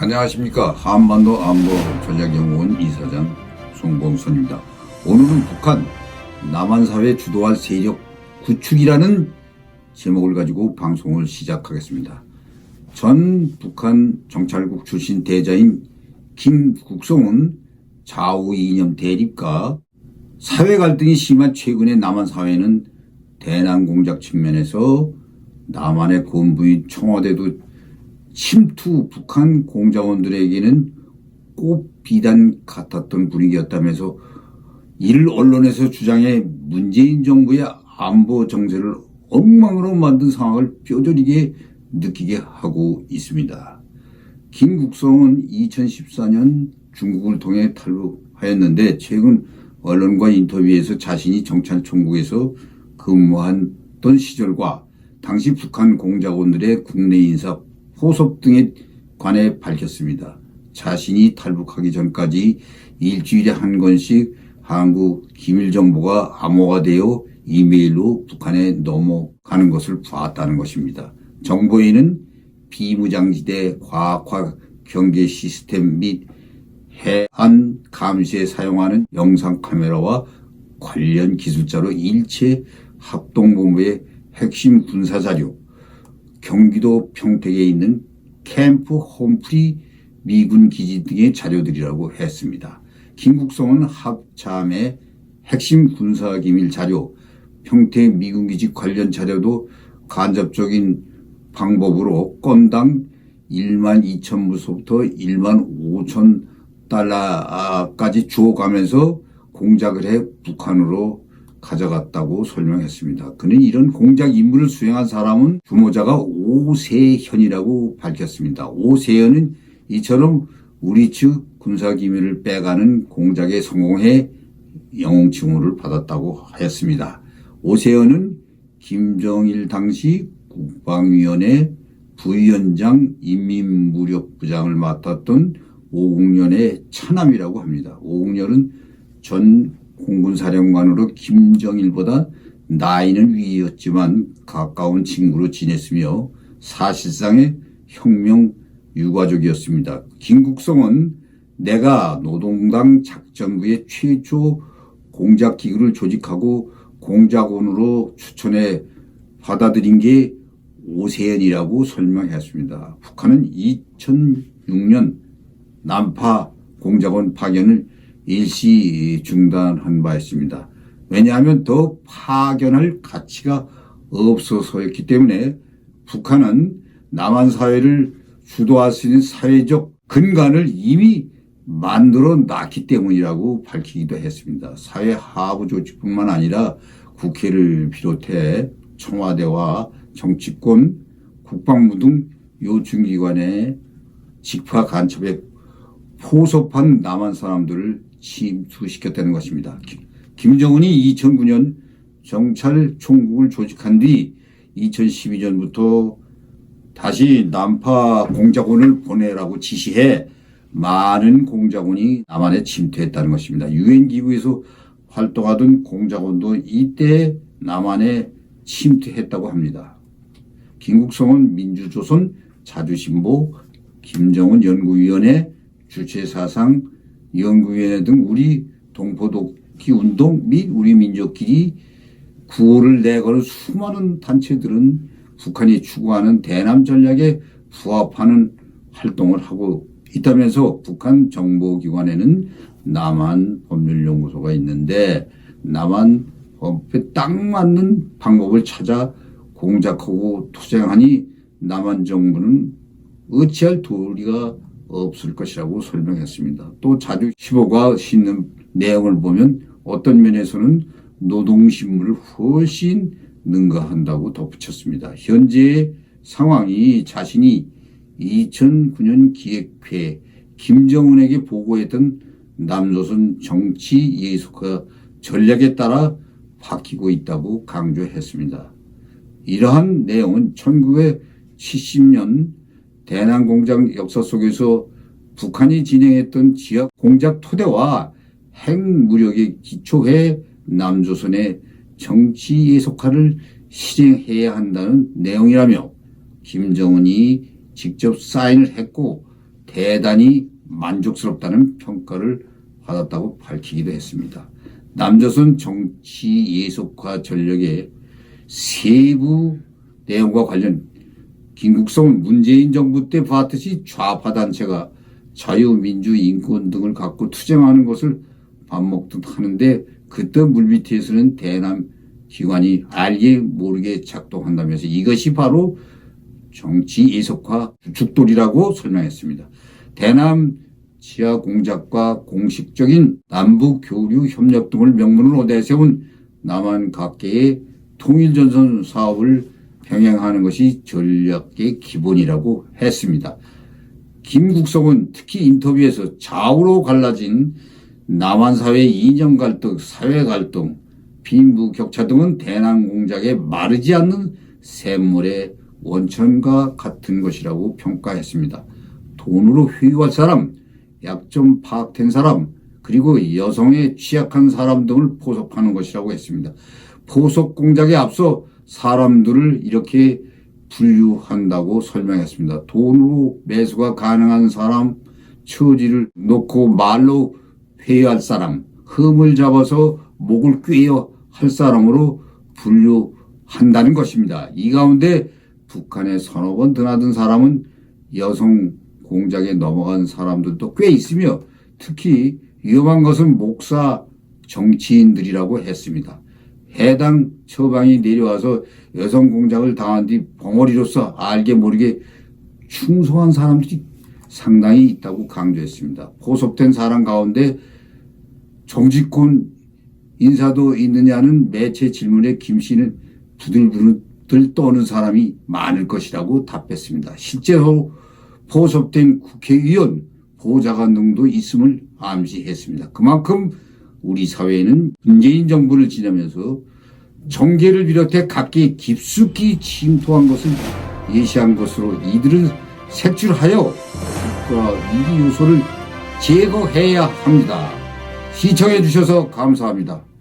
안녕하십니까. 한반도 안보전략연구원 이사장 송범선입니다. 오늘은 북한 남한사회 주도할 세력 구축이라는 제목을 가지고 방송을 시작하겠습니다. 전 북한 정찰국 출신 대자인 김국성은 좌우 이념 대립과 사회 갈등이 심한 최근의 남한사회는 대남 공작 측면에서 남한의 건부인 청와대도 침투 북한 공작원들에게는 꼭 비단 같았던 분위기였다면서 이를 언론에서 주장해 문재인 정부의 안보 정세를 엉망으로 만든 상황을 뼈저리게 느끼게 하고 있습니다. 김국성은 2014년 중국을 통해 탈북하였는데 최근 언론과 인터뷰에서 자신이 정찰총국에서 근무했던 시절과 당시 북한 공작원들의 국내 인사 포섭 등에 관해 밝혔습니다. 자신이 탈북하기 전까지 일주일에 한 건씩 한국 기밀정보가 암호화 되어 이메일로 북한에 넘어가는 것을 봤다는 것입니다. 정보에는 비무장지대 과학화 경계 시스템 및 해안 감시에 사용하는 영상 카메라와 관련 기술자로 일체 합동본부의 핵심 군사자료, 경기도 평택에 있는 캠프 홈프리 미군 기지 등의 자료들이라고 했습니다. 김국성은 합참의 핵심 군사기밀 자료, 평택 미군기지 관련 자료도 간접적인 방법으로 건당 12,000무소부터 15,000달러까지 주어가면서 공작을 해 북한으로 가져갔다고 설명했습니다. 그는 이런 공작 임무를 수행한 사람은 주모자가 오세현이라고 밝혔습니다. 오세현은 이처럼 우리 측 군사기밀을 빼가는 공작에 성공해 영웅칭호를 받았다고 하였습니다. 오세현은 김정일 당시 국방위원회 부위원장 인민무력부장을 맡았던 오국련의 차남이라고 합니다. 오국련은 전 공군사령관으로 김정일보다 나이는 위였지만 가까운 친구로 지냈으며 사실상의 혁명 유가족이었습니다. 김국성은 내가 노동당 작전부의 최초 공작기구를 조직하고 공작원으로 추천해 받아들인 게 오세현이라고 설명했습니다. 북한은 2006년 남파 공작원 파견을 일시 중단한 바 있습니다. 왜냐하면 더 파견할 가치가 없어서였기 때문에 북한은 남한 사회를 주도할 수 있는 사회적 근간을 이미 만들어 놨기 때문이라고 밝히기도 했습니다. 사회 하부 조직뿐만 아니라 국회를 비롯해 청와대와 정치권, 국방부 등 요충기관의 직파 간첩에 포섭한 남한 사람들을 침투시켰다는 것입니다. 김정은이 2009년 정찰총국을 조직한 뒤 2012년부터 다시 남파 공작원을 보내라고 지시해 많은 공작원이 남한에 침투했다는 것입니다. 유엔기구에서 활동하던 공작원도 이때 남한에 침투했다고 합니다. 김국성은 민주조선 자주신보 김정은 연구위원회 주체사상 연구위원회 등 우리 동포독기 운동 및 우리 민족끼리 구호를 내거는 수많은 단체들은 북한이 추구하는 대남 전략에 부합하는 활동을 하고 있다면서 북한 정보기관에는 남한 법률연구소가 있는데 남한 법에 딱 맞는 방법을 찾아 공작하고 투쟁하니 남한 정부는 어찌할 도리가 없을 것이라고 설명했습니다. 또 자주시보가 싣는 내용을 보면 어떤 면에서는 노동신문을 훨씬 능가한다고 덧붙였습니다. 현재의 상황이 자신이 2009년 기획회 김정은에게 보고했던 남조선 정치 예속화 전략에 따라 바뀌고 있다고 강조했습니다. 이러한 내용은 1970년 대남 공작 역사 속에서 북한이 진행했던 지역 공작 토대와 핵무력에 기초해 남조선의 정치 예속화를 실행해야 한다는 내용이라며 김정은이 직접 사인을 했고 대단히 만족스럽다는 평가를 받았다고 밝히기도 했습니다. 남조선 정치 예속화 전력의 세부 내용과 관련 김국성은 문재인 정부 때 봤듯이 좌파 단체가 자유민주 인권 등을 갖고 투쟁하는 것을 밥 먹듯 하는데 그때 물밑에서는 대남 기관이 알게 모르게 작동한다면서 이것이 바로 정치 예속화 죽돌이라고 설명했습니다. 대남 지하 공작과 공식적인 남북 교류 협력 등을 명분으로 내세운 남한 각계의 통일전선 사업을 병행하는 것이 전략의 기본이라고 했습니다. 김국성은 특히 인터뷰에서 좌우로 갈라진 남한 사회의 이념 갈등, 사회 갈등, 빈부 격차 등은 대남 공작에 마르지 않는 샘물의 원천과 같은 것이라고 평가했습니다. 돈으로 회유할 사람, 약점 파악된 사람, 그리고 여성에 취약한 사람 등을 포섭하는 것이라고 했습니다. 포섭 공작에 앞서 사람들을 이렇게 분류한다고 설명했습니다. 돈으로 매수가 가능한 사람, 처지를 놓고 말로 회유할 사람, 흠을 잡아서 목을 꿰어 할 사람으로 분류한다는 것입니다. 이 가운데 북한에 서너 번 드나든 사람은 여성 공작에 넘어간 사람들도 꽤 있으며 특히 위험한 것은 목사 정치인들이라고 했습니다. 해당 처방이 내려와서 여성 공작을 당한 뒤 벙어리로서 알게 모르게 충성한 사람들이 상당히 있다고 강조했습니다. 포섭된 사람 가운데 정치권 인사도 있느냐는 매체 질문에 김 씨는 부들부들 떠는 사람이 많을 것이라고 답했습니다. 실제로 포섭된 국회의원, 보좌관 등도 있음을 암시했습니다. 그만큼 우리 사회에는 문재인 정부를 지나면서 정계를 비롯해 각계 깊숙이 침투한 것을 예시한 것으로 이들은 색출하여 이 요소를 제거해야 합니다. 시청해 주셔서 감사합니다.